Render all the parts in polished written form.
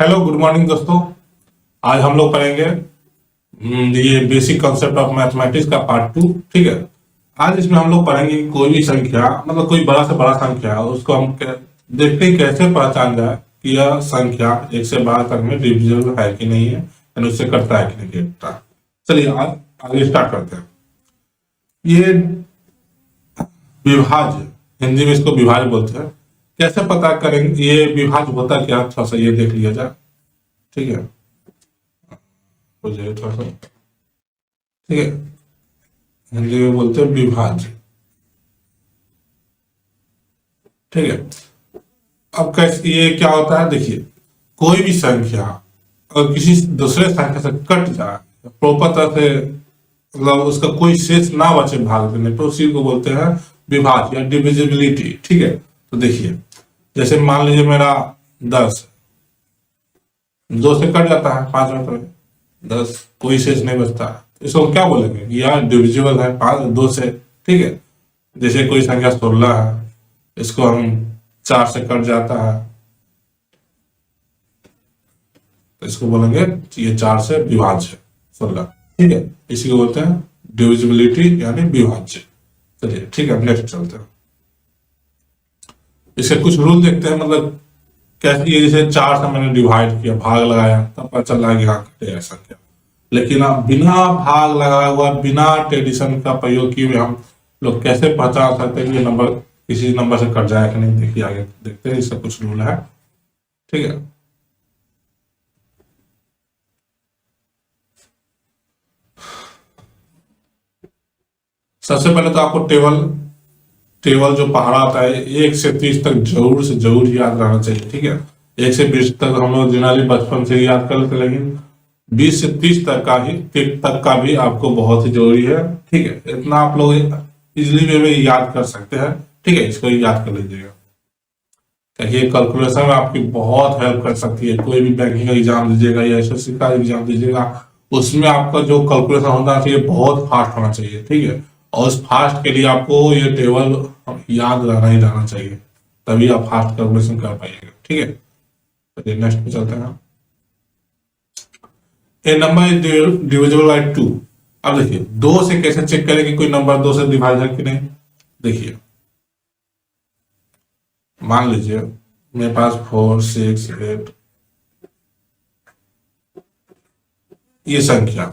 Hello good morning दोस्तों। आज हम लोग पढ़ेंगे ये बेसिक कंसेप्ट ऑफ मैथमेटिक्स का पार्ट 2। ठीक है। आज इसमें हम लोग पढ़ेंगे कि कोई भी संख्या मतलब कोई बड़ा से बड़ा संख्या है, उसको हम देखते ही कैसे पहचान जाए कि यह संख्या एक से 12 तक में डिविजिबल है कि नहीं है, यानी उससे कटता है कि नहीं कटता। चलिए आज आगे स्टार्ट करते हैं। ये विभाज्य, हिंदी में इसको विभाज्य बोलते हैं। कैसे पता करेंगे ये विभाज्य होता क्या, थोड़ा सा ये देख लिया जाए। ठीक है, हो जाए थोड़ा सा। ठीक है, हिंदी में बोलते हैं विभाज्य। ठीक है, अब कैसे ये क्या होता है, देखिए कोई भी संख्या अगर किसी दूसरे संख्या से कट जाए, प्रॉपर तरह से मतलब उसका कोई शेष ना बचे भाग देने, तो उसी को बोलते हैं विभाज्य या डिविजिबिलिटी। ठीक है, तो देखिए जैसे मान लीजिए मेरा 10 दो से कट जाता है 5 में, तो 10 कोई शेष नहीं बचता है, इसको क्या बोलेंगे कि यार डिविजिबल है 5 2 से। ठीक है, जैसे कोई संख्या 16 है, इसको हम 4 से कट जाता है, तो इसको बोलेंगे ये 4 से विभाज्य है 16। ठीक है, इसी को बोलते हैं डिविजिबिलिटी यानी विभाज्य। चलिए ठीक है, नेक्स्ट चलते हैं। इसके कुछ रूल देखते हैं, मतलब कैसे ये जैसे 4 से मैंने डिवाइड किया, भाग लगाया, तब पता चल रहा है कि हाँ कटे ऐसा क्या। लेकिन अब बिना भाग लगाया हुआ, बिना एडिशन का प्रयोग किए हुए हम लोग कैसे पहचान सकते हैं कि ये नंबर किसी नंबर से कट जाए कि नहीं। देखिए आगे देखते हैं, इसका कुछ रूल है। ठीक है, सबसे पहले तो आपको टेबल टेबल जो पहाड़ा आता है 1 से 30 तक जरूर से जरूर याद रहना चाहिए। ठीक है, 1 से 20 तक हम लोग जनरली बचपन से ही याद कर लेते, लेकिन 20 से 30 तक का भी आपको बहुत ही जरूरी है। ठीक है, इतना आप लोग इजिली वे में याद कर सकते हैं। ठीक है, इसको याद कर लीजिएगा, क्योंकि कैलकुलेशन में आपकी बहुत हेल्प कर सकती है। कोई भी बैंकिंग का एग्जाम दीजिएगा या एसएससी का एग्जाम दीजिएगा, उसमें आपका जो कैलकुलेशन होना चाहिए बहुत फास्ट होना चाहिए। ठीक है, और उस फास्ट के लिए आपको ये टेबल याद रहना ही रहना चाहिए, तभी आप फास्ट कैलकुलेशन कर पाइएगा। ठीक है, चलिए नेक्स्ट पे चलते हैं। ए नंबर इज डिविजिबल बाय 2। अब देखिए 2 से कैसे चेक करें कि कोई नंबर 2 से डिवाइड है कि नहीं। देखिए मान लीजिए मेरे पास 4 6 8 ये संख्या,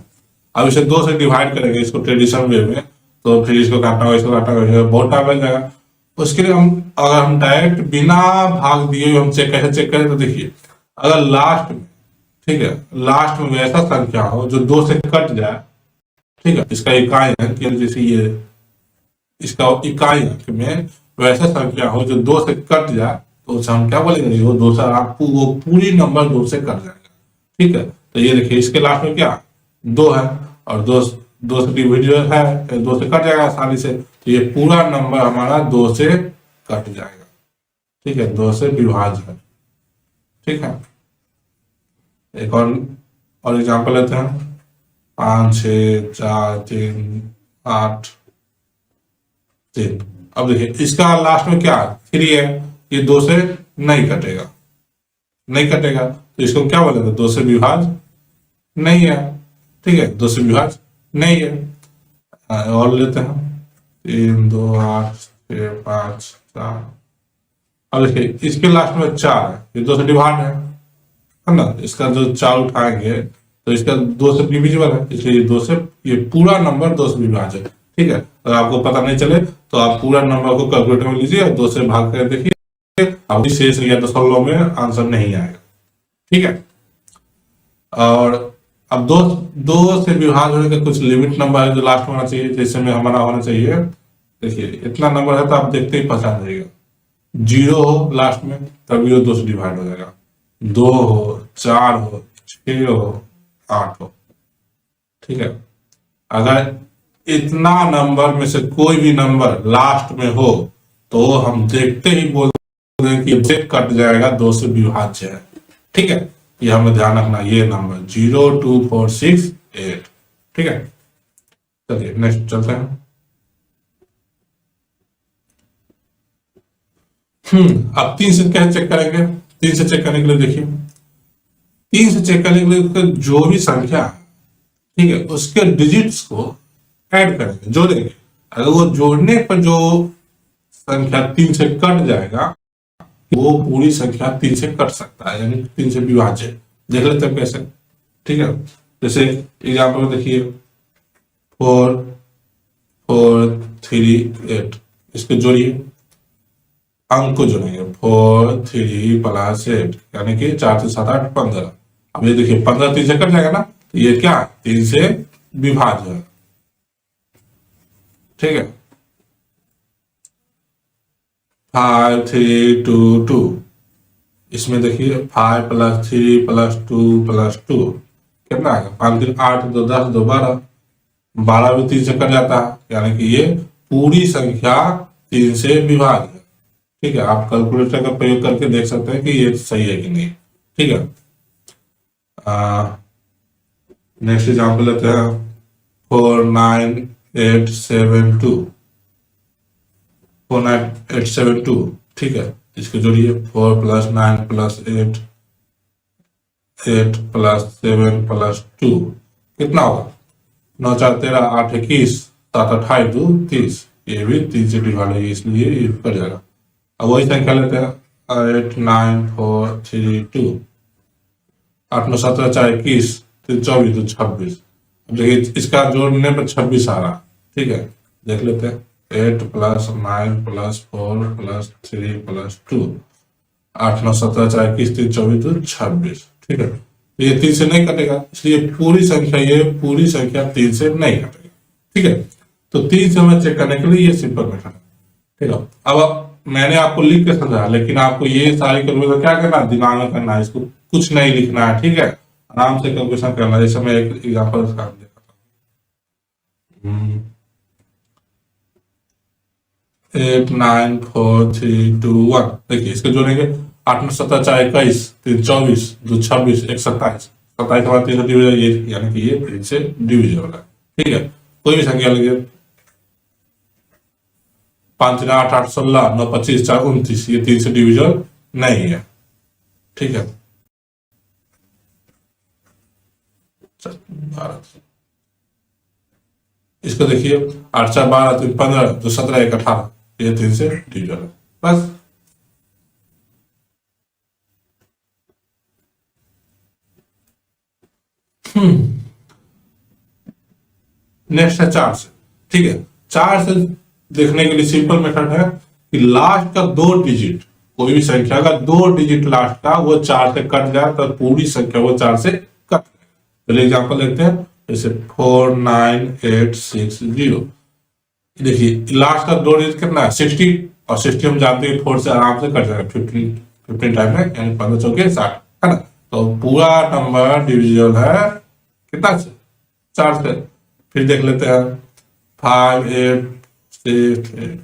अब इसे 2 से डिवाइड करेंगे इसको ट्रेडिशनल वे में, तो फिर इसको काटना होगा, इसको काटना होगा, बहुत टाइम लग जाएगा। उसके लिए हम अगर हम डायरेक्ट बिना भाग दिए हुए हम चेक कैसे चेक करें, तो देखिए अगर लास्ट में, ठीक है, लास्ट में वैसा संख्या हो जो 2 से कट जाए। ठीक है, इसका इकाई अंक जैसे ये इसका इकाई अंक में वैसा संख्या हो जो 2 से कट जाए, तो उसे हम क्या बोलेंगे, वो 2 से आपको वो पूरी नंबर 2 से कट जाएगा। ठीक है, तो ये देखिए इसके लास्ट में क्या 2 है, और 2 से डिविजिबल है, 2 से कट जाएगा आसानी से, तो ये पूरा नंबर हमारा 2 से कट जाएगा। ठीक है, 2 से विभाज्य है। ठीक है, एक और एग्जांपल लेते हैं। 5 6 4 3 8 3। अब देखिए इसका लास्ट में क्या 3 है, ये 2 से नहीं कटेगा, नहीं कटेगा, तो इसको क्या बोलेंगे 2 से विभाज्य नहीं है। ठीक है, 2 से विभाज्य नहीं है। और लेते हैं 3 2 8 6 5 4। अब देखिए इसके लास्ट में 4 है, ये 2 से डिवाइड है ना, इसका जो 4 उठाएंगे तो इसका 2 से डिविजिबल है, इसलिए 2 से ये पूरा नंबर 2 से विभाज्य है। ठीक है, अगर आपको पता नहीं चले तो आप पूरा नंबर को कैलकुलेटर में लीजिए और 2 से भाग कर देखिए, अब शेष या दशमलव में आंसर नहीं आएगा। ठीक है, और अब दो से विभाज्य होने का कुछ लिमिट नंबर है जो लास्ट में होना चाहिए, जैसे में हमारा होना चाहिए। देखिए इतना नंबर है तो आप देखते ही पहचान जाइएगा, 0 हो लास्ट में तभी वो 2 से डिवाइड हो जाएगा, 2 हो 4 हो 6 हो 8 हो। ठीक है, अगर इतना नंबर में से कोई भी नंबर लास्ट में हो तो हम देखते ही बोल दें कि ये कट जाएगा, 2 से विभाज्य है। ठीक है, ये हमें ध्यान रखना, ये नंबर 0 2 4 6 8। ठीक है, चलिए नेक्स्ट चलते हैं। अब 3 से कैसे चेक करेंगे। 3 से चेक करने के लिए देखिए 3 से चेक करने के लिए उसका जो भी संख्या है, ठीक है, उसके डिजिट्स को ऐड करेंगे, जोड़ेंगे। अगर वो जोड़ने पर जो संख्या 3 से कट जाएगा, वो पूरी संख्या 3 से कट सकता है, यानी 3 से विभाज्य। देख लेते हैं कैसे, ठीक है। जैसे एग्जाम्पल में देखिए 4 4 3 8, इसको जोड़िए, अंक को जोड़ेंगे 4 3 प्लस 8, यानी कि 4 से 7 8 15। अब ये देखिए 15 3 से कट जाएगा ना, तो ये क्या 3 से विभाज्य है, ठीक है। 5 3 2 2, इसमें देखिए 5 प्लस 3 प्लस 2 प्लस 2 कितना आएगा, 5 3 8 2 10 2 12, 12 भी 3 से कट जाता है, यानी कि ये पूरी संख्या 3 से विभाज्य है, ठीक है। आप कैलकुलेटर का प्रयोग करके देख सकते हैं कि ये सही है कि नहीं, ठीक है। नेक्स्ट एग्जाम्पल लेते हैं 4 9 8 7 2, 4 9 8 7 2, ठीक है। इसको जोड़िए 4 प्लस 9 प्लस 8 8 प्लस 7 प्लस 2 कितना होगा, 9 4 13 8 21 7 28 2 30, ये भी 3 से डिवाइड है, इसलिए ये कर जाएगा। अब वही संख्या लेते हैं 8 9 4 3 2, 8 9 17 4 21 3 24 2 26। अब देखिए इसका जोड़ने पर 26 आ रहा, ठीक है। देख लेते हैं 8 प्लस 9 प्लस 4 प्लस 3 प्लस 2, 8 9 17 4 21 3 24 2 26, ठीक है। तो ये 3 से नहीं कटेगा, इसलिए पूरी संख्या, ये पूरी संख्या 3 से नहीं कटेगा, ठीक है। तो 3 से हमें चेक करने के लिए ये सिंपल मेथड है, ठीक है। अब मैंने आपको लिख के समझाया, लेकिन आपको ये सारी कैलकुलेशन क्या करना है, दिमाग में करना है, इसको कुछ नहीं लिखना है, ठीक है। आराम से कैलकुलेशन करना है। जैसे मैं एक एग्जाम्पल देता हूँ, 8 9 4 3 2 1, देखिए इसको जोड़ेंगे 8 9 17 4 21 3 24 2 26 1 27, 27 हमारा 3 से डिविजन, ये यानी कि ये 3 से डिविजिबल है, ठीक है। कोई भी संख्या लीजिए 5 3 8 8 16 9 25 4 29, ये 3 से डिविजन नहीं है, ठीक है। 12, इसको देखिए 8 4 12 3 15 2 17 1 18, ये 3 से डिविजन है, बस। नेक्स्ट है 4 से, ठीक है। 4 से देखने के लिए सिंपल मेथड है कि लास्ट का 2 डिजिट, कोई भी संख्या का 2 डिजिट लास्ट का वो 4 से कट जाए तो पूरी संख्या वो 4 से कट जाए। तो एग्जाम्पल लेते हैं, जैसे 4 9 8 6 0, देखिए लास्ट का 2 डिजिट कितना है 60, और 60 हम जानते हैं 4 से आराम से कट जाएगा 15 टाइम में, यानी 15 चौके 60, है ना। तो पूरा नंबर डिविजिबल है कितना से, 4 से। फिर देख लेते हैं 5 8 6 8,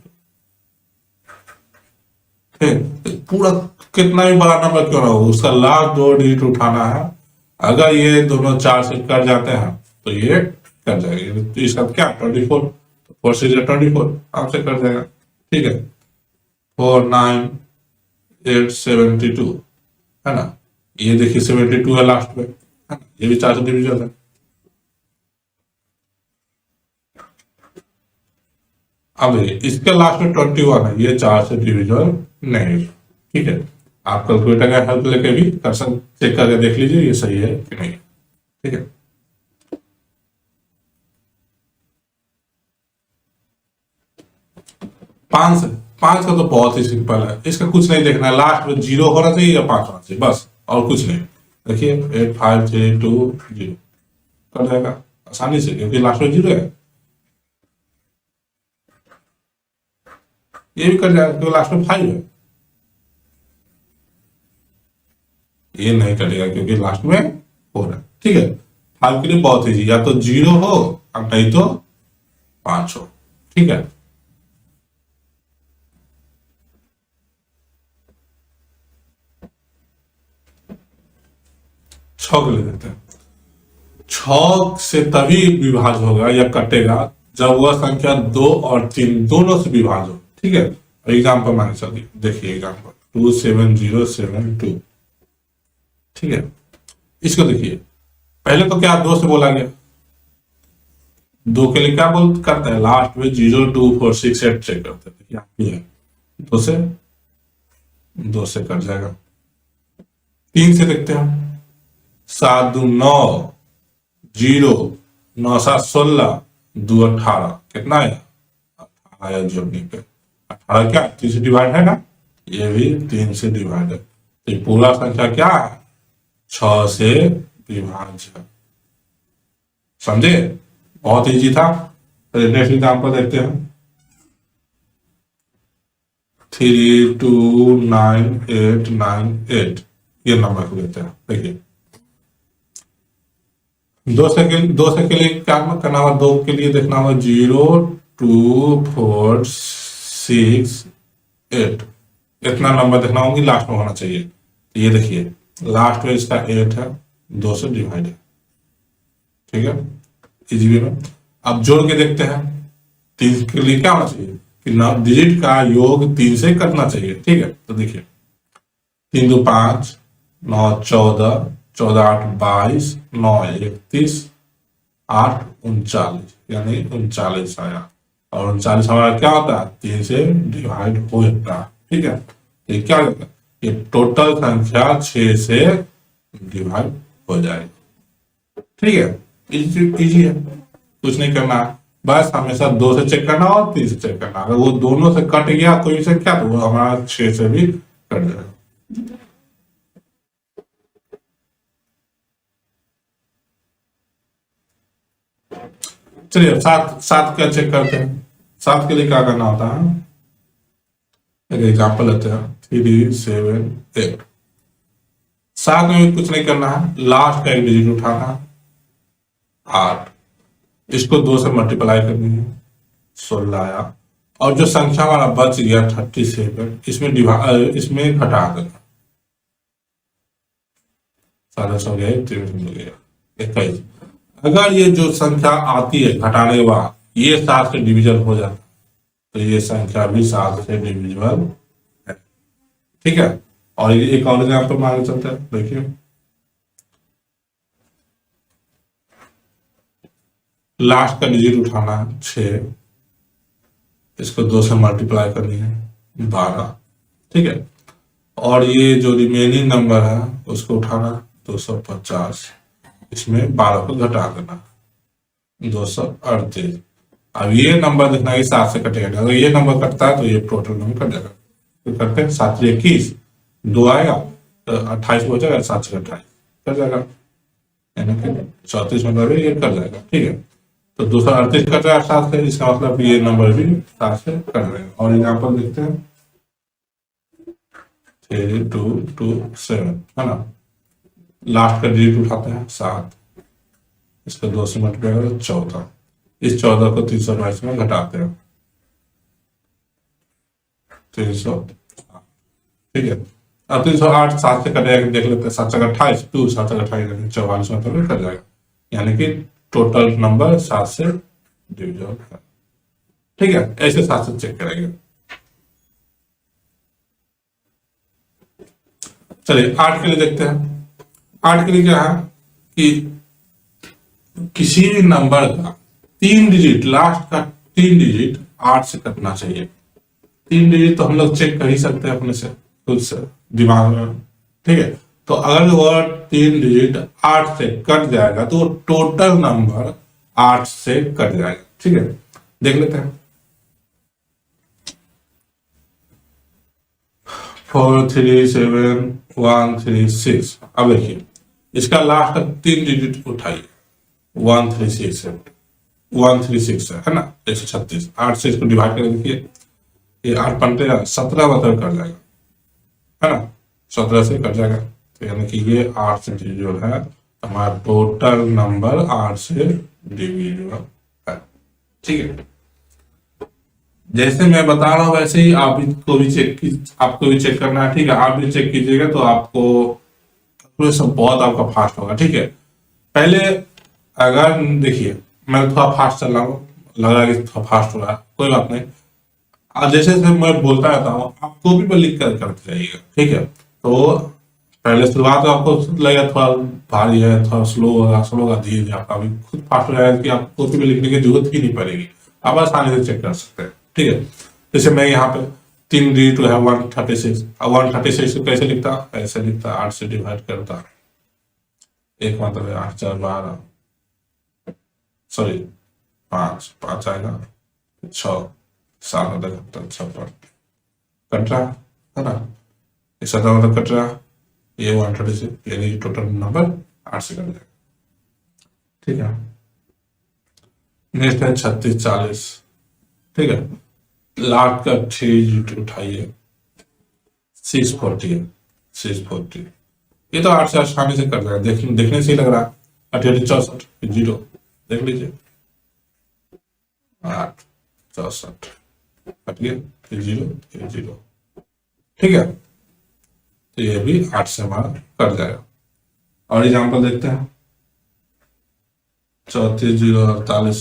ठीक, पूरा कितना भी बड़ा नंबर क्यों ना हो, उसका लास्ट 2 डिजिट उठाना है। अगर ये दोनों 4 से कट जाते हैं तो ये कट जाएगा, तो इसका क्या 24, 4 से 24 आपसे कट जाएगा, ठीक है। 4 9 8 72, है ना, ये देखिए 72 है लास्ट में, है ना, ये भी 4 से डिविजन है। अब इसके लास्ट में 21 है, ये 4 से डिविजन नहीं, ठीक है। आप कैलकुलेटर का हेल्प लेके भी कर सकते, चेक करके देख लीजिए ये सही है कि नहीं, ठीक है। 5 का तो बहुत ही सिंपल है, इसका कुछ नहीं देखना है, लास्ट में 0 होना चाहिए या 5 होना चाहिए, बस, और कुछ नहीं। देखिए 8 5 3 2 0 कर जाएगा आसानी से, क्योंकि लास्ट में 0 है। ये भी कर जाएगा क्योंकि लास्ट में 5 है। ये नहीं करेगा क्योंकि लास्ट में 4 है, ठीक है। 5 के लिए बहुत ईजी, या तो 0 हो अब नहीं तो 5 हो, ठीक है। छह ले देते हैं। 6 से तभी विभाज्य होगा या कटेगा जब वह संख्या 2 और 3 दोनों से विभाज्य हो, ठीक है। एग्जाम्पल मांगे चलिए, देखिए एग्जाम्पल 2 7 0 7 2, ठीक है। इसको देखिए, पहले तो क्या 2 से बोला गया, 2 के लिए क्या बोल करता है, लास्ट में 02468 चेक करते हैं, यहाँ पे है 2 से कट जाएगा। 3 से देखते हैं, 7 2 9, 0 9 7 16, 2 18, कितना है 18 जोड़ने पे 18 क्या 3 से डिवाइड है ना, ये भी 3 से डिवाइड है, तो ये पूरा संख्या क्या है 6 से विभाज्य है। समझे, बहुत इजी था। नेक्स्ट एग्जाम्पल देखते हैं, 329898, ये नंबर को लेते हैं। देखिए 2 से के लिए क्या करना होगा, 2 के लिए देखना होगा 02468, इतना नंबर देखना होगी, लास्ट में होना चाहिए। तो ये देखिए लास्ट में इसका 8 है, 2 से डिवाइड है, ठीक है, इजी वे में। अब जोड़ के देखते हैं, 3 के लिए क्या होना चाहिए कि डिजिट का योग 3 से करना चाहिए, ठीक है। तो देखिए 3 2 5, 9 14, 14 8 22, 9 31, 8 39, यानी 39 आया। और 39 हमारा क्या होता है 3 से डिवाइड हो जाता है, ठीक है। तो ये क्या होगा, ये टोटल संख्या 6 से डिवाइड हो जाएगी, ठीक है। इजी है, कुछ नहीं करना, बस हमेशा 2 से चेक करना और 3 से चेक करना। अगर वो दोनों से कट गया कोई संख्या तो वो हमारा 6 से भी कट जाएगा। चलिए 7 का चेक करते हैं। 7 के लिए क्या करना होता है, एक एग्जाम्पल लेते हैं, 3 7 8। 7 में भी कुछ नहीं करना है, लास्ट का एक डिजिट उठाना है 8, इसको 2 से मल्टीप्लाई करनी है, 16 आया। और जो संख्या हमारा बच गया 37, इसमें घटा देना, 7 हो गया, 23 हो गया, 21। अगर ये जो संख्या आती है घटाने के बाद ये 7 से डिविजन हो जाता है तो ये संख्या भी 7 से डिविजिबल है, ठीक है। और एक और एग्जाम्पल मांगे चलते हैं, देखिए लास्ट का डिजिट उठाना है 6, इसको 2 से मल्टीप्लाई करनी है 12, ठीक है। और ये जो रिमेनिंग नंबर है उसको उठाना 250, इसमें 12 को घटा देना 238। अब ये नंबर देखना है 7 से कटेगा, अगर ये नंबर कटता है तो ये टोटल नंबर कट जाएगा। तो करते हैं 7 21, 2 आएगा तो 28 हो जाएगा, 7 से 28 कट जाएगा, यानी कि 34 नंबर भी ये कट जाएगा, ठीक है। तो 238 कट जाएगा 7 से, इसका मतलब ये नंबर भी 7 से कट जाएगा। और एग्जाम्पल देखते हैं 3227, है ना, लास्ट का डिजिट उठाते हैं 7, इसको 2 से मल्टीप्लाई करो 14, इस 14 को 322 में घटाते हैं 300, ठीक है। अब 308 7 से कटेगा, देख लेते हैं 7 से 28, 2 7 से 28 44 में तो कट जाएगा, यानी कि टोटल नंबर 7 से डिविजन है, ठीक है। ऐसे 7 से चेक करेंगे। चलिए 8 के लिए देखते हैं। 8 के लिए क्या है कि किसी भी नंबर का 3 डिजिट, लास्ट का 3 डिजिट 8 से कटना चाहिए। 3 डिजिट तो हम लोग चेक कर ही सकते हैं अपने से, खुद से, दिमाग में, ठीक है। तो अगर वो 3 डिजिट 8 से कट जाएगा तो टोटल नंबर 8 से कट जाएगा, ठीक है। देख लेते हैं 437136। अब देखिए इसका लास्ट का 3 डिजिट उठाइए, 136 है, 136 है ना, 136। 8 से इसको डिवाइड करके देखिए, ये 8 पंटे 17 मतलब कट जाएगा, है ना, 17 से कट जाएगा, तो यानी कि ये 8 से डिविजिबल है, हमारा टोटल नंबर 8 से डिविजिबल है, ठीक है। जैसे मैं बता रहा हूं वैसे ही आपको भी चेक करना है, ठीक है। आप भी चेक कीजिएगा तो आपको सब बहुत आपका फास्ट होगा, ठीक है। पहले अगर देखिए मैं थोड़ा फास्ट चल रहा हूँ, लग रहा है कि थोड़ा फास्ट हो रहा है, कोई बात नहीं। जैसे जैसे मैं बोलता रहता हूँ आपको भी लिख कर करते जाइएगा, ठीक है। तो पहले शुरुआत में आपको लगेगा थोड़ा भारी है, थोड़ा स्लो होगा, धीरे धीरे आपका अभी खुद फास्ट हो जाएगा कि आपको कॉपी में लिखने की जरूरत ही नहीं पड़ेगी, आप आसानी से चेक कर सकते हैं। ठीक है, जैसे मैं यहाँ पे 3 डिजिट है 136, अब 136 को कैसे लिखता, ऐसे लिखता, 8 से डिवाइड करता, एक मतलब है 8 4 12, सॉरी 5 आएगा, 6 7 मतलब 56 कट रहा है ना, इस मतलब कट रहा, ये 136 यानी टोटल नंबर 8 से कट जाएगा। ठीक है, नेक्स्ट है 36 40। ठीक है, लास्ट का 3 डिजिट उठाइए, 640 है, 640, ये तो 8 से आसानी से कर जाएगा, देखने से ही लग रहा है। 8 64 जीरो, देख लीजिए 8 64 हट गया, फिर जीरो। ठीक है, तो ये भी 8 से हमारा कर जाएगा। और एग्जाम्पल देखते हैं 34 0 48,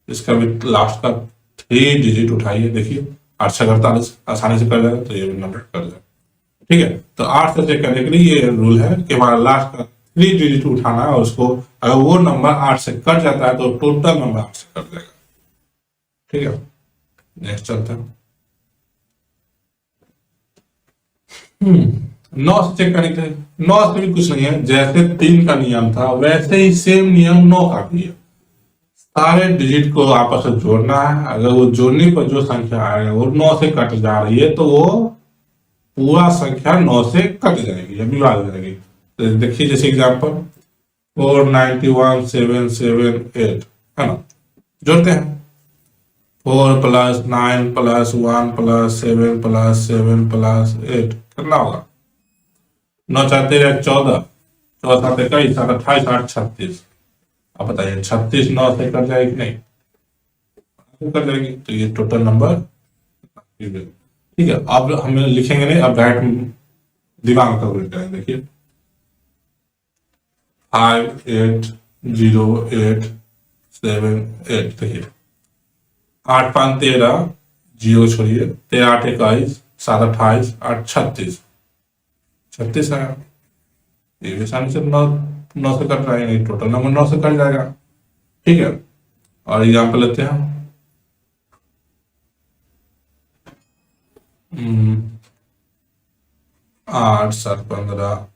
इसका भी लास्ट का 3 डिजिट उठाइए, देखिए 8 से 48 आसानी से कर जाएगा, तो ये भी नंबर कर जाएगा। ठीक है, तो 8 से चेक करने के लिए ये रूल है कि हमारा लास्ट का 3 डिजिट उठाना है, और उसको अगर वो नंबर 8 से कट जाता है तो टोटल नंबर 8 से कट जाएगा। ठीक है, नेक्स्ट चलते हैं। 9 से चेक करने के लिए, 9 से भी कुछ नहीं है, जैसे 3 का नियम था वैसे ही सेम नियम 9 का भी है। सारे डिजिट को आपस में जोड़ना है, अगर वो जोड़ने पर जो संख्या आएगा वो 9 से कट जा रही है तो वो पूरा संख्या 9 से कट जाएगी या विभाग हो जाएगी। तो देखिए जैसे एग्जांपल 491 778 है ना, जोड़ते हैं 4 + 9 + 1 + 7 + 7 + 8 कितना होगा, 9 4 13 14, 14 7 21 7 28 8 36। अब बताइए 36 9 से कट जाएगी कि नहीं, कट जाएगी, तो ये टोटल नंबर। ठीक है, अब हम लिखेंगे नहीं, अब डायरेक्ट दिमाग में कैलकुलेट करेंगे। देखिए 5 8 0 8 7 8, देखिए 8 5 13, 0 छोड़िए, 13 8 21 7 28 8 36, 36 है, ये भी आसानी से 9 से कट रहा है, टोटल नंबर 9 से कट जाएगा। ठीक है, और एग्जाम्पल लेते हैं 8 7 15,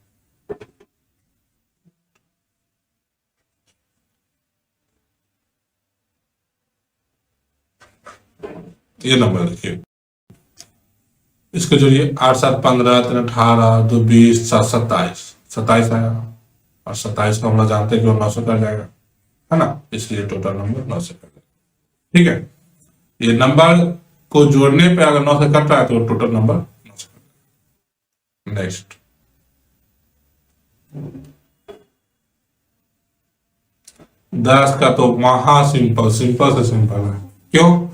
ये नंबर देखिए, इसको जोड़िए 8 7 15 3 18 2 20 7 27, 27 आया, और 27 को हम लोग जानते हैं कि वो 9 से कट जाएगा, है ना, इसलिए टोटल नंबर 9 से कट जाएगा। ठीक है, ये नंबर को जोड़ने पे अगर 9 से कट रहा है तो टोटल नंबर 9 से कट जाएगा। नेक्स्ट 10 का तो महा सिंपल से सिंपल है, क्यों,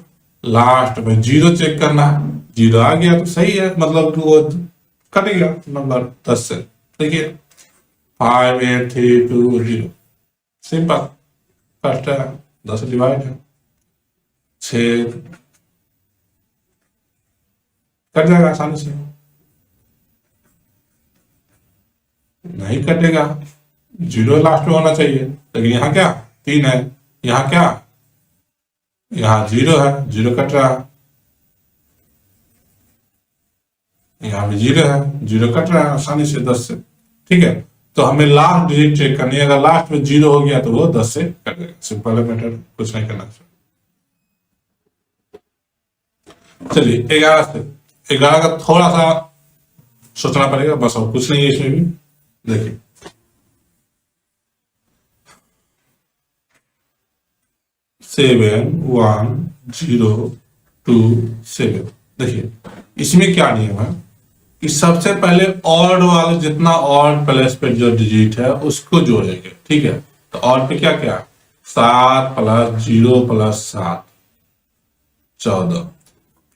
लास्ट में 0 चेक करना है, 0 आ गया तो सही है, मतलब कि वो कट गया नंबर 10 से। देखिए 5 8 3 2 0, सिंपल, फर्स्ट है 10 डिवाइड है 6, कट जाएगा आसानी से, नहीं कटेगा, 0 लास्ट में होना चाहिए, लेकिन यहाँ क्या 3 है, यहाँ क्या, यहाँ 0 है, 0 कट रहा है, यहाँ भी 0 है, 0 कट रहा है आसानी से 10 से। ठीक है, तो हमें लास्ट डिजिट चेक करनी है, अगर लास्ट में 0 हो गया तो वो 10 से कट जाएगा, सिंपल है मैटर, कुछ नहीं करना चाहिए। चलिए 11 से, 11 का थोड़ा सा सोचना पड़ेगा बस, और कुछ नहीं है इसमें भी। देखिए 7 1 0 2 7, देखिए इसमें क्या नियम है कि सबसे पहले ऑड वाले जितना ऑड प्लेस पे जो डिजिट है उसको जोड़ेंगे। ठीक है, तो ऑड पे क्या क्या, 7 + 0 + 7 14,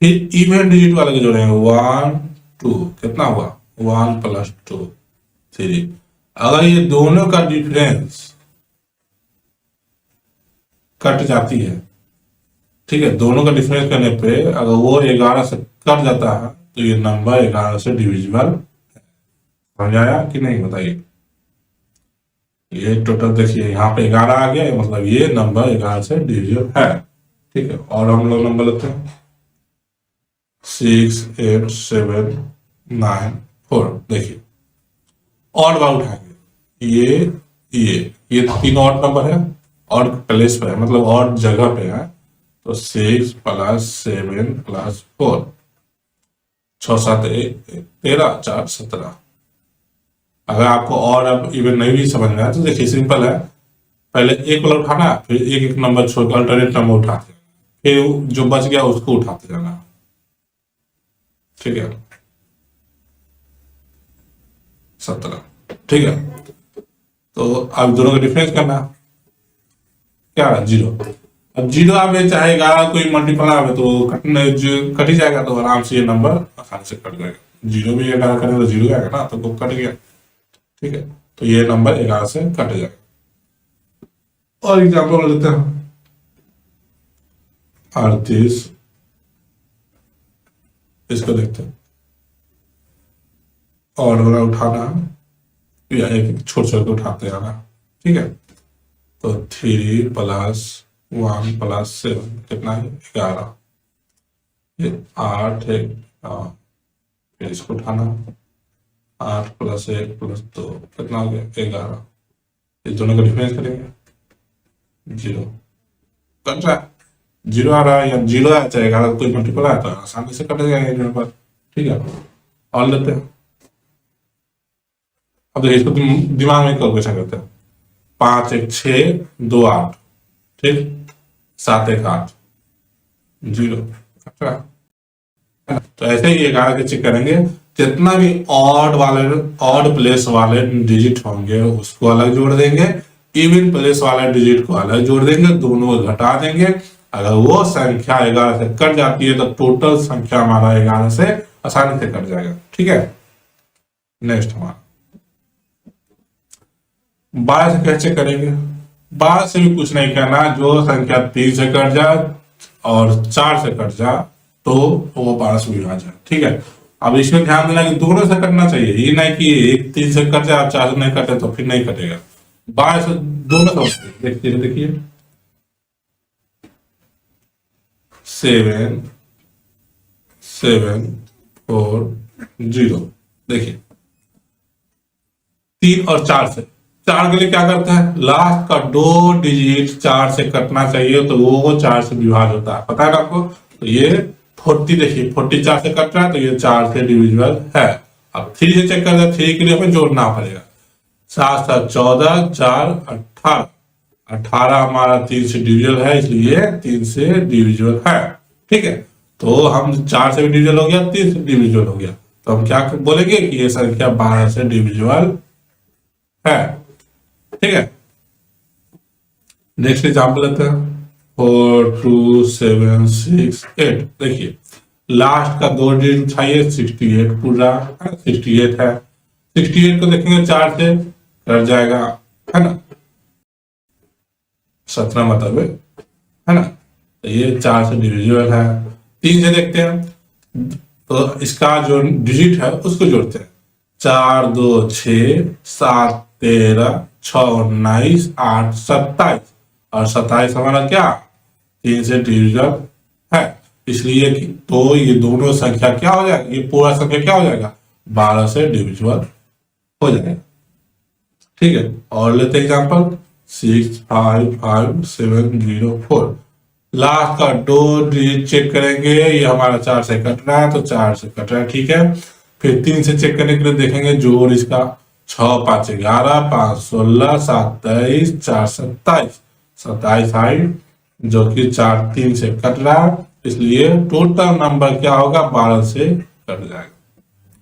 फिर इवन डिजिट वाले को जोड़ेंगे 1 2, कितना हुआ 1 + 2 3। अगर ये दोनों का डिफरेंस कट जाती है, ठीक है, दोनों का डिफरेंस करने पे अगर वो 11 से कट जाता है तो ये नंबर 11 से डिविजिबल है, समझ आया कि नहीं बताइए। ये टोटल देखिए यहाँ पे 11 आ गया, मतलब ये नंबर 11 से डिविजिबल है। ठीक है, और हम लोग नंबर लेते हैं 6, 8, 7, 9, 4। देखिए और बार उठाएंगे, ये तीन और नंबर है और प्लेस पे है, मतलब और जगह पे है। तो 6 + 7 + 4, 6, 7, 13, 4, 17। अगर आपको और अब इवन नहीं भी समझ में आया तो देखिए सिंपल है, पहले एक वाला उठाना, फिर एक एक नंबर छोड़ के अल्टरनेट नंबर उठाते जाना, फिर जो बच गया उसको उठाते जाना। ठीक है, 17। ठीक है, तो अब दोनों का डिफरेंस करना, क्या है 0। अब 0 आप चाहे 11 कोई मल्टीपल आवे तो कट ही जाएगा, तो आराम से ये नंबर आसानी से कट जाएगा। 0 भी 11 करें तो 0 आएगा ना, तो वो कट गया। ठीक है, तो ये नंबर 11 से कट जाएगा। और एग्जाम्पल लेते हैं 38, इसको देखते हैं। और वाला उठाना या एक छोटे छोटे उठाते जाना। ठीक है, तो 3 + 1 + 7 कितना है 11, ये 8 है। फिर इसको उठाना, 8 + 1 + 2 कितना हो गया 11। इस दोनों का डिफरेंस करेंगे, 0 कट रहा है, 0 आ रहा है या 0 आया, चाहे 11 कोई मल्टीपल आया तो आसानी से कट जाएगा ये नंबर। ठीक है, और लेते हैं। अब देखिए इसको दिमाग में कैलकुलेशन करते हैं। 5 × 1 = 6, 2 × 8, ठीक, 7 × 1 = 8, 0 कट रहा है। तो ऐसे ही 11 के चेक करेंगे, जितना भी ऑड प्लेस वाले डिजिट होंगे उसको अलग जोड़ देंगे, इवन प्लेस वाले डिजिट को अलग जोड़ देंगे, दोनों को घटा देंगे। अगर वो संख्या 11 से कट जाती है तो टोटल संख्या हमारा 11 से आसानी से कट जाएगा। ठीक है, नेक्स्ट हमारा 12 से कैसे करेंगे। 12 से भी कुछ नहीं करना, जो संख्या 3 से कट जाए और 4 से कट जाए तो वो 12 से विभाजन। ठीक है, अब इसमें ध्यान देना कि दोनों से कटना चाहिए, ये नहीं कि एक 3 से कट जाए 4 से नहीं कटे तो फिर नहीं कटेगा। 12 से दोनों से देखिए 7, 7, 4, 0। देखिए 3 और 4 से, 4 के लिए क्या करते हैं, लास्ट का 2 डिजिट 4 से कटना चाहिए, तो वो 4 से विभाज्य होता है, पता है ना आपको। तो ये 40, देखिए 40 4 से कट रहा है तो ये 4 से डिविजिबल है। अब 3 से चेक करते हैं, 3 के लिए हमें जोड़ना पड़ेगा, 7 7 14, 4 18, 18 हमारा 3 से डिविजिबल है, इसलिए 3 से डिविजिबल है। ठीक है, तो हम 4 से भी डिविजिबल हो गया, 3 से डिविजिबल हो गया, तो हम क्या बोलेंगे कि ये संख्या 12 से डिविजिबल है। ठीक है, नेक्स्ट एग्जाम्पल लेते हैं 4 2 7 6 8। देखिए लास्ट का 2 डिजिट उठाइए, 68 पूरा 68 है। 68 को देखेंगे 4 से कट जाएगा, है ना, 17 मतलब है ना, तो ये 4 से डिविजिबल है। 3 से देखते हैं, तो इसका जो डिजिट है उसको जोड़ते हैं, 4 2 6, 7 13, 6 19, 8 27, और 27 हमारा क्या 3 से डिविजिबल है, इसलिए तो ये दोनों संख्या क्या हो जाएगा, ये पूरा संख्या क्या हो जाएगा 12 से डिविजिबल हो जाएगा। ठीक है, और लेते एग्जाम्पल 6 5 5 7 0 4। लास्ट का 2 डिजिट चेक करेंगे, ये हमारा 4 से कट रहा है तो 4 से कट रहा है। ठीक है, फिर 3 से चेक करने के लिए देखेंगे जोड़ इसका, 6 5 11, 5 16, 7 23, 4 27, 27 आई, जो कि 4 3 से कट रहा है, इसलिए टोटल नंबर क्या होगा 12 से कट जाएगा।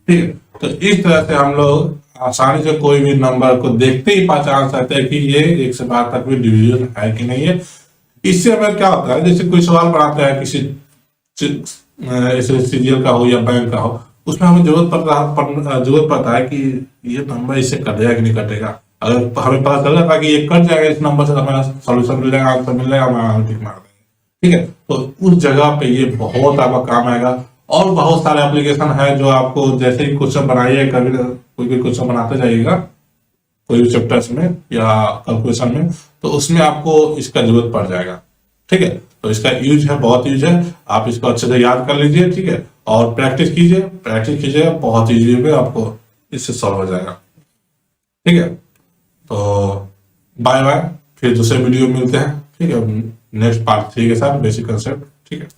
ठीक है, तो इस तरह से हम लोग आसानी से कोई भी नंबर को देखते ही पहचान सकते हैं कि ये 1 से 12 तक भी डिविजन है कि नहीं है। इससे हमें क्या होता है, जैसे कोई सवाल बनाते हैं किसी ऐसे सीरियल का हो या बैंक का हो, उसमें हमें जरूरत पड़ता है कि ये नंबर इससे कटेगा कि नहीं कटेगा। अगर हमें पता चल जाता है कि ये कट जाएगा इस नंबर से तो हमें सोल्यूशन मिल जाएगा, आंसर मिल जाएगा, हम टिक मार देंगे। ठीक है, तो उस जगह पे ये बहुत आपका काम आएगा। और बहुत सारे एप्लीकेशन है जो आपको जैसे ही क्वेश्चन बनाइए, कभी कोई भी क्वेश्चन बनाते जाइएगा कोई भी चैप्टर्स में या कैलकुलेशन में, तो उसमें आपको इसका जरूरत पड़ जाएगा। ठीक है, तो इसका यूज है, बहुत यूज है, आप इसको अच्छे से याद कर लीजिए। ठीक है, और प्रैक्टिस कीजिए, प्रैक्टिस कीजिएगा, बहुत इजी में आपको इससे सॉल्व हो जाएगा। ठीक है, तो बाय बाय, फिर दूसरे वीडियो में मिलते हैं। ठीक है, नेक्स्ट पार्ट 3 के साथ बेसिक कंसेप्ट। ठीक है।